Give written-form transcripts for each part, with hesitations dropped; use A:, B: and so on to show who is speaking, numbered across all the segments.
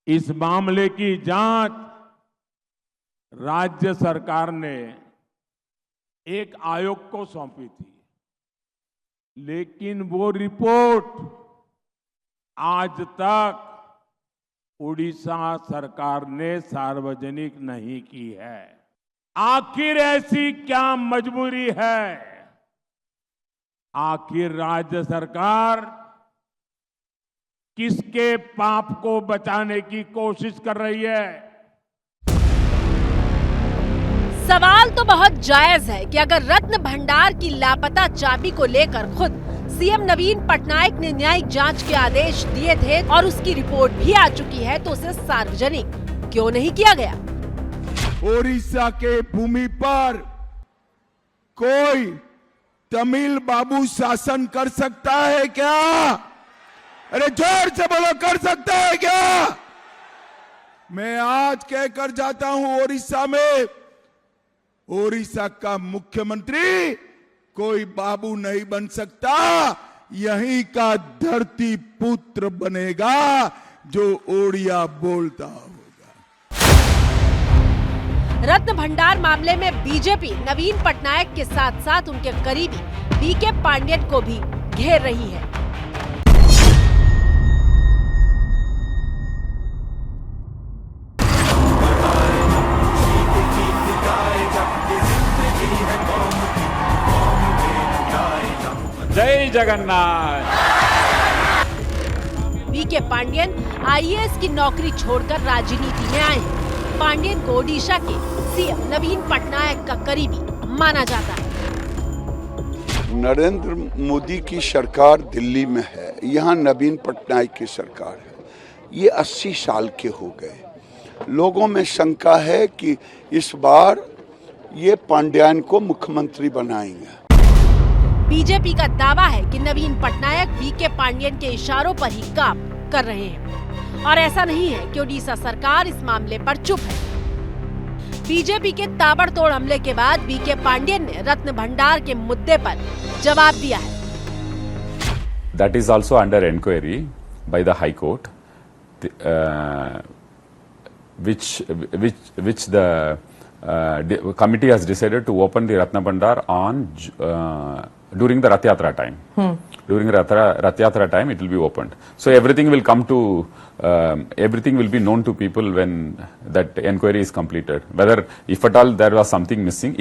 A: इस मामले की जांच राज्य सरकार ने एक आयोग को सौंपी थी, लेकिन वो रिपोर्ट आज तक उड़ीसा सरकार ने सार्वजनिक नहीं की है। आखिर ऐसी क्या मजबूरी है? आखिर राज्य सरकार किसके पाप को बचाने की कोशिश कर रही है?
B: सवाल तो बहुत जायज है कि अगर रत्न भंडार की लापता चाबी को लेकर खुद सीएम नवीन पटनायक ने न्यायिक जांच के आदेश दिए थे और उसकी रिपोर्ट भी आ चुकी है, तो उसे सार्वजनिक क्यों नहीं किया गया?
C: ओडिशा के भूमि पर कोई तमिल बाबू शासन कर सकता है क्या? अरे जोर से बोलो, कर सकता है क्या? मैं आज कहकर जाता हूं, ओडिशा का मुख्यमंत्री कोई बाबू नहीं बन सकता, यहीं का धरती पुत्र बनेगा जो ओडिया बोलता होगा।
B: रत्न भंडार मामले में बीजेपी नवीन पटनायक के साथ साथ उनके करीबी बीके पांडेयन को भी घेर रही है।
D: जय जगन्नाथ।
B: बीके पांडेयन आईएएस की नौकरी छोड़कर राजनीति में आए हैं। पांडेयन को ओडिशा के सीएम नवीन पटनायक का करीबी माना जाता है।
E: नरेंद्र मोदी की सरकार दिल्ली में है, यहाँ नवीन पटनायक की सरकार है। ये 80 साल के हो गए। लोगों में शंका है कि इस बार ये पांडेयन को मुख्यमंत्री बनाएंगे।
B: बीजेपी का दावा है कि नवीन पटनायक बीके पांडेयन के इशारों पर ही काम कर रहे हैं और ऐसा नहीं है कि ओडिशा सरकार इस मामले पर चुप है। बीजेपी के ताबड़तोड़ हमले के बाद बीके पांडेयन ने रत्न भंडार के मुद्दे पर जवाब दिया है।
D: That is also under inquiry by the High Court, which the committee has decided to open the Ratna Bhandar on during the Rath Yatra time. During Rath Yatra time, it will be opened. So everything will come to, everything will be known to people when that inquiry is completed. Whether, if at all there was something missing,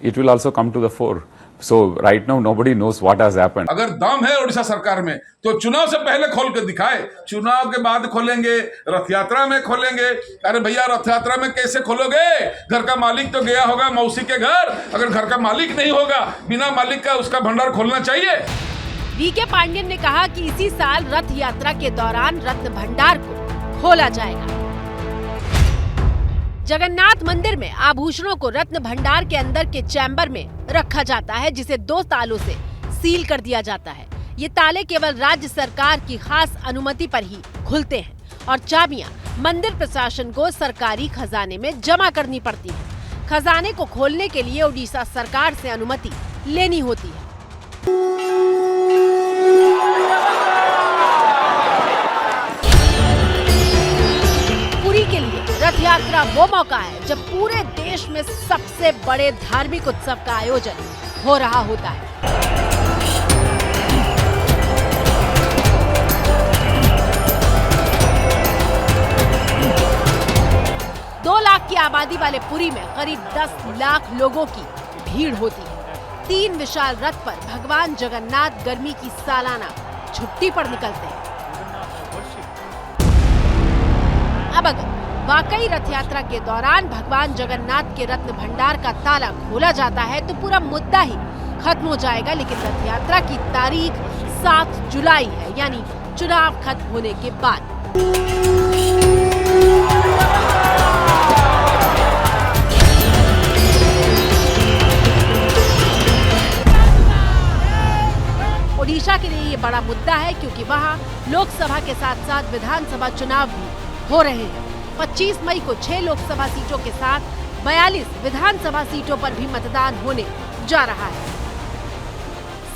D: it will also come to the fore. So right now nobody knows what has happened.
F: अगर दम है ओडिशा सरकार में तो चुनाव से पहले खोल के दिखाए, चुनाव के बाद खोलेंगे, रथ यात्रा में खोलेंगे। अरे भैया, रथ यात्रा में कैसे खोलोगे? घर का मालिक तो गया होगा मौसी के घर, अगर घर का मालिक नहीं होगा, बिना मालिक का उसका भंडार खोलना चाहिए।
B: बीके पांडेयन ने कहा कि इसी साल रथ यात्रा के दौरान रत्न भंडार को खोला जाएगा। जगन्नाथ मंदिर में आभूषणों को रत्न भंडार के अंदर के चैम्बर में रखा जाता है, जिसे 2 तालों से सील कर दिया जाता है। ये ताले केवल राज्य सरकार की खास अनुमति पर ही खुलते हैं और चाबियां मंदिर प्रशासन को सरकारी खजाने में जमा करनी पड़ती है। खजाने को खोलने के लिए ओडिशा सरकार से अनुमति लेनी होती है। पुरी के लिए रथ यात्रा वो मौका है जब पूरे देश में सबसे बड़े धार्मिक उत्सव का आयोजन हो रहा होता है। दो लाख की आबादी वाले पुरी में करीब 10 लाख लोगों की भीड़ होती है। 3 विशाल रथ पर भगवान जगन्नाथ गर्मी की सालाना छुट्टी पर निकलते हैं। अब अगर वाकई रथ यात्रा के दौरान भगवान जगन्नाथ के रत्न भंडार का ताला खोला जाता है तो पूरा मुद्दा ही खत्म हो जाएगा। लेकिन रथ यात्रा की तारीख 7 जुलाई है, यानी चुनाव खत्म होने के बाद। ओडिशा के लिए ये बड़ा मुद्दा है क्योंकि वहाँ लोकसभा के साथ साथ विधानसभा चुनाव भी हो रहे हैं। 25 मई को 6 लोकसभा सीटों के साथ 42 विधानसभा सीटों पर भी मतदान होने जा रहा है।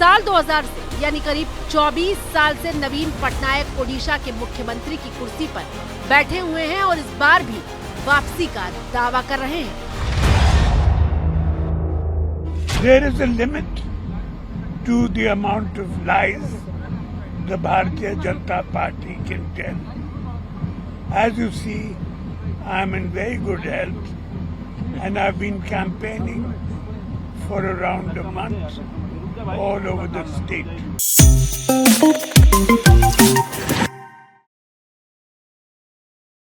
B: साल 2000 से यानी करीब 24 साल से नवीन पटनायक ओडिशा के मुख्यमंत्री की कुर्सी पर बैठे हुए हैं और इस बार भी वापसी का दावा कर रहे हैं।
G: There is a limit to the amount of lies the Bharatiya Janata Party can tell. As you see, I am in very good health and I've been campaigning for around a month all over the state.